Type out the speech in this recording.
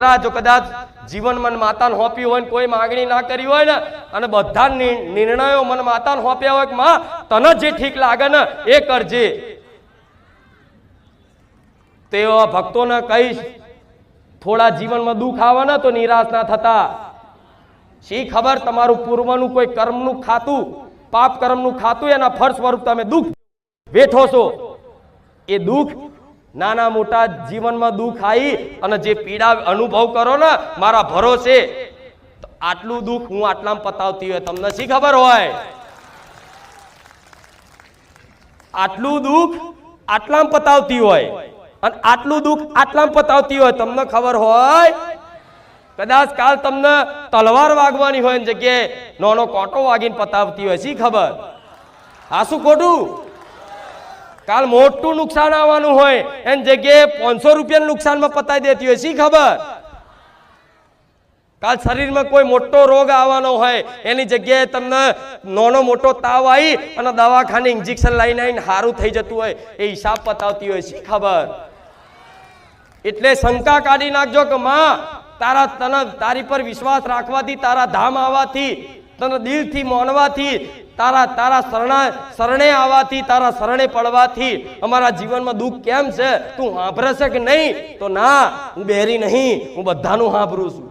જો કદાચ જીવન મન માતાને હોપ્યું હોય, કોઈ માંગણી ના કરી હોય ને, અને બધા નિર્ણયો મન માતાને હોપ્યા હોય કે માં તને જે ઠીક લાગે ને એ કરજે, તેવા ભક્તોને કહીશ થોડા જીવનમાં દુઃખ આવે ને તો નિરાશ ના થતા. શી ખબર તમારું પૂર્વનું કોઈ કર્મનું ખાતું, પાપ કર્મનું ખાતું, એના ફળ સ્વરૂપ તમે દુઃખ વેઠો છો. એ દુઃખ નાના મોટા જીવનમાં દુઃખ આવી અને જે પીડા અનુભવ કરો ને, મારા ભરોસે આટલું દુઃખ હું આટલામાં પતાવતી હોય, તમને શી ખબર હોય? આટલું દુઃખ આટલામાં પતાવતી હોય અને આટલું દુઃખ આટલામાં પતાવતી હોય, તમને ખબર હોય? કદાચ કાલ તમને તલવાર વાગવાની હોય જગ્યાએ નાનો કોટો વાગીને પતાવતી હોય, શી ખબર? આ શું ખોટું? કાલ મોટું નુકસાન આવવાનું હોય એની જગ્યાએ 500 રૂપિયાનું નુકસાનમાં પતાવી દેતી હોય, શી ખબર? કાલ શરીરમાં કોઈ મોટો રોગ આવવાનો હોય એની જગ્યાએ તમને નાનો મોટો તાવ આવી અને દવાખાને ઇન્જેક્શન લઈને આવીને સારું થઈ જતું હોય, એ હિસાબ પતાવતી હોય, શી ખબર? એટલે શંકા કાઢી નાખજો કે માં તારી પર વિશ્વાસ રાખવાથી, તારા ધામ આવવાથી, તને દિલથી માનવાથી, તારા શરણે આવવાથી, તારા શરણે પડવાથી અમારા જીવનમાં દુઃખ કેમ છે તું સાંભળે છે કે નહીં? તો ના, હું બેરી નહીં, હું બધાનું સાંભળું છું.